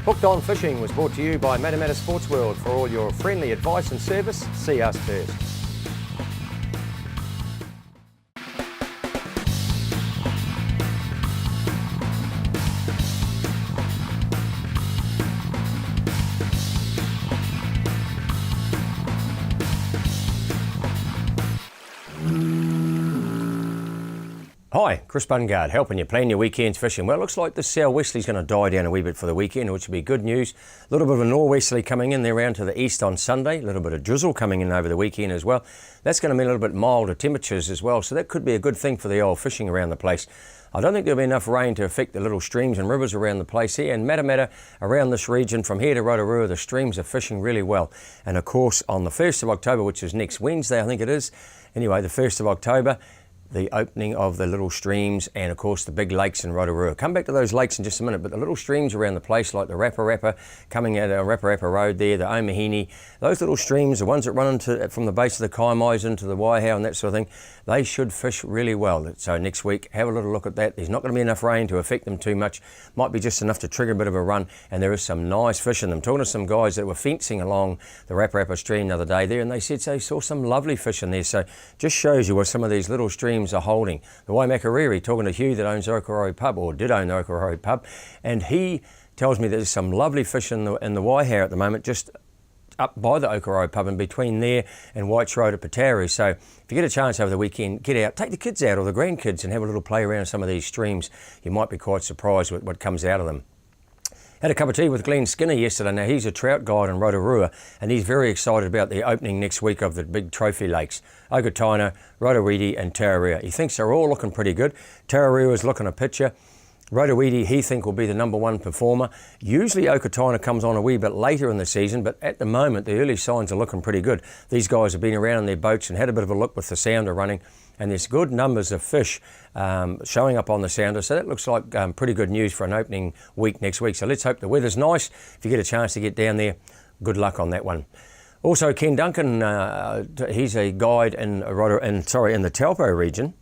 Hooked On Fishing was brought to you by Matamata Sports World. For all your friendly advice and service, see us first. Hi, Chris Bungard, helping you plan your weekend's fishing. Well, it looks like the southwesterly's going to die down a wee bit for the weekend, which will be good news. A little bit of a northwesterly coming in there around to the east on Sunday. A little bit of drizzle coming in over the weekend as well. That's going to mean a little bit milder temperatures as well, so that could be a good thing for the old fishing around the place. I don't think there'll be enough rain to affect the little streams and rivers around the place here. And Matamata, around this region, from here to Rotorua, the streams are fishing really well. And of course, on the 1st of October, which is next Wednesday, I think it is. Anyway, the 1st of October, the opening of the little streams and of course the big lakes in Rotorua. Come back to those lakes in just a minute, but the little streams around the place like the Rapa coming out of Rapa Road there, the Omahini, those little streams, the ones that run from the base of the Kaimais into the Waihau and that sort of thing, they should fish really well. So next week, have a little look at that. There's not going to be enough rain to affect them too much. Might be just enough to trigger a bit of a run, and there is some nice fish in them. Talking to some guys that were fencing along the Rapa stream the other day there, and they said they saw some lovely fish in there. So just shows you what some of these little streams are holding. The Waimakariri, talking to Hugh that owns Okarori Pub, or did own the Okarori Pub, and he tells me there's some lovely fish in the Waihau at the moment, just up by the Okarori Pub and between there and White's Road at Pataru. So if you get a chance over the weekend, get out, take the kids out or the grandkids and have a little play around some of these streams. You might be quite surprised with what comes out of them. Had a cup of tea with Glenn Skinner yesterday. Now, he's a trout guide in Rotorua, and he's very excited about the opening next week of the big trophy lakes, Okataina, Rotowiti and Tararua. He thinks they're all looking pretty good. Tararua is looking a picture. Rotowiti, he think will be the #1 performer. Usually Okataina comes on a wee bit later in the season, but at the moment the early signs are looking pretty good. These guys have been around in their boats and had a bit of a look with the sounder running, and there's good numbers of fish showing up on the sounder, so that looks like pretty good news for an opening week next week. So let's hope the weather's nice. If you get a chance to get down there, good luck on that one. Also, Ken Duncan, he's a guide in the Taupo region.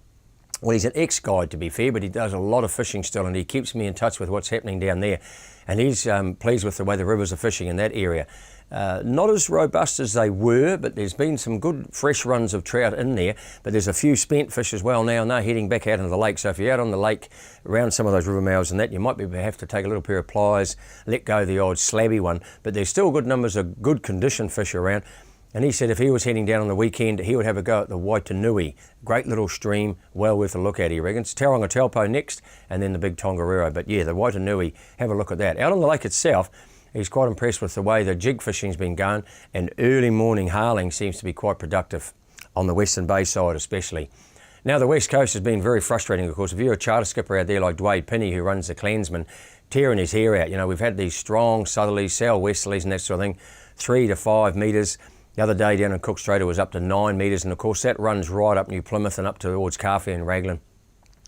Well, he's an ex-guide to be fair, but he does a lot of fishing still, and he keeps me in touch with what's happening down there. And he's pleased with the way the rivers are fishing in that area. Not as robust as they were, but there's been some good fresh runs of trout in there. But there's a few spent fish as well now, and they're heading back out into the lake. So if you're out on the lake around some of those river mouths and that, you might have to take a little pair of pliers, let go the odd slabby one. But there's still good numbers of good condition fish around. And he said if he was heading down on the weekend, he would have a go at the Waitanui. Great little stream, well worth a look at, he reckons. Tauranga Taupo next, and then the big Tongariro. But yeah, the Waitanui, have a look at that. Out on the lake itself, he's quite impressed with the way the jig fishing's been going, and early morning harling seems to be quite productive on the Western Bay side especially. Now the West Coast has been very frustrating, of course. If you're a charter skipper out there like Dwayne Pinney, who runs the Clansman, tearing his hair out. You know, we've had these strong southerlies, southwesterlies and that sort of thing, 3 to 5 metres. The other day down in Cook Strait it was up to 9 metres, and of course that runs right up New Plymouth and up towards Carfey and Raglan.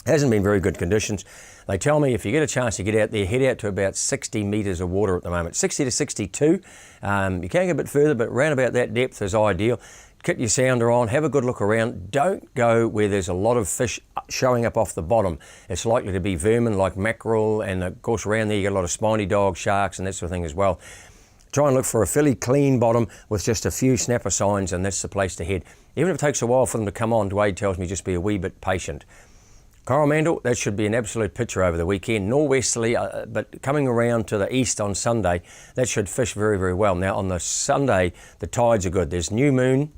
Hasn't been very good conditions. They tell me if you get a chance to get out there, head out to about 60 metres of water at the moment, 60 to 62. You can go a bit further, but round about that depth is ideal. Get your sounder on, have a good look around. Don't go where there's a lot of fish showing up off the bottom. It's likely to be vermin like mackerel, and of course around there you get a lot of spiny dog, sharks and that sort of thing as well. Try and look for a fairly clean bottom with just a few snapper signs, and that's the place to head. Even if it takes a while for them to come on, Dwayne tells me just be a wee bit patient. Coromandel, that should be an absolute picture over the weekend. Norwesterly, but coming around to the east on Sunday, that should fish very, very well. Now on the Sunday, the tides are good. There's new moon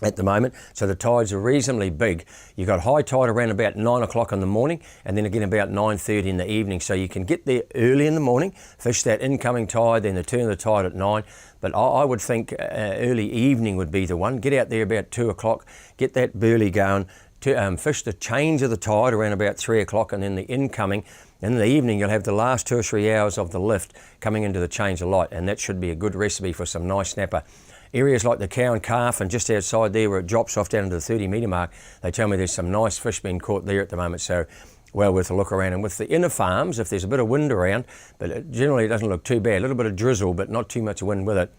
at the moment, so the tides are reasonably big. You've got high tide around about 9 o'clock in the morning, and then again about 9:30 in the evening. So you can get there early in the morning, fish that incoming tide, then the turn of the tide at 9. But I would think early evening would be the one. Get out there about 2 o'clock, get that burley going, to fish the change of the tide around about 3 o'clock, and then the incoming. In the evening, you'll have the last 2 or 3 hours of the lift coming into the change of light, and that should be a good recipe for some nice snapper. Areas like the Cow and Calf and just outside there where it drops off down to the 30 metre mark, they tell me there's some nice fish being caught there at the moment, so well worth a look around. And with the inner farms, if there's a bit of wind around, but generally it doesn't look too bad, a little bit of drizzle but not too much wind with it,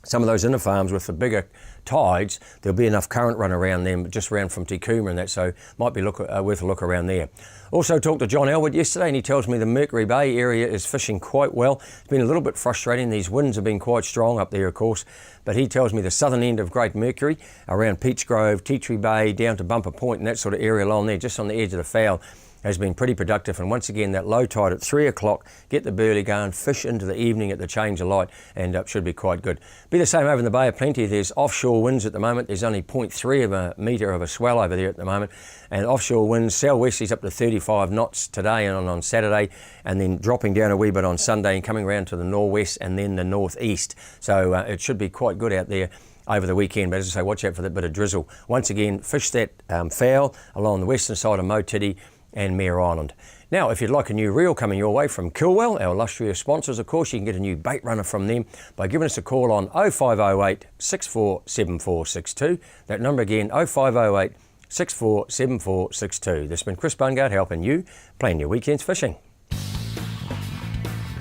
some of those inner farms with the bigger tides, there'll be enough current run around them, just around from Tikuma and that, so might be worth a look around there. Also talked to John Elwood yesterday, and he tells me the Mercury Bay area is fishing quite well. It's been a little bit frustrating. These winds have been quite strong up there, of course, but he tells me the southern end of Great Mercury, around Peach Grove, Tea Tree Bay, down to Bumper Point and that sort of area along there, just on the edge of the foul, has been pretty productive. And once again, that low tide at 3 o'clock, get the burley going, fish into the evening at the change of light, and should be quite good. Be the same over in the Bay of Plenty. There's offshore winds at the moment. There's only 0.3 of a metre of a swell over there at the moment, and offshore winds, southwesterlies up to 35 knots today and on Saturday, and then dropping down a wee bit on Sunday and coming around to the northwest and then the northeast. So it should be quite good out there over the weekend, but as I say, watch out for that bit of drizzle. Once again, fish that foul along the western side of Motiti and Mare Island. Now, if you'd like a new reel coming your way from Kilwell, our illustrious sponsors, of course, you can get a new bait runner from them by giving us a call on 0508 647462. That number again, 0508 647462. This has been Chris Bungard helping you plan your weekend's fishing.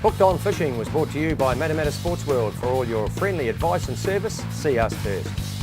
Hooked on Fishing was brought to you by Matamata Sports World. For all your friendly advice and service, see us first.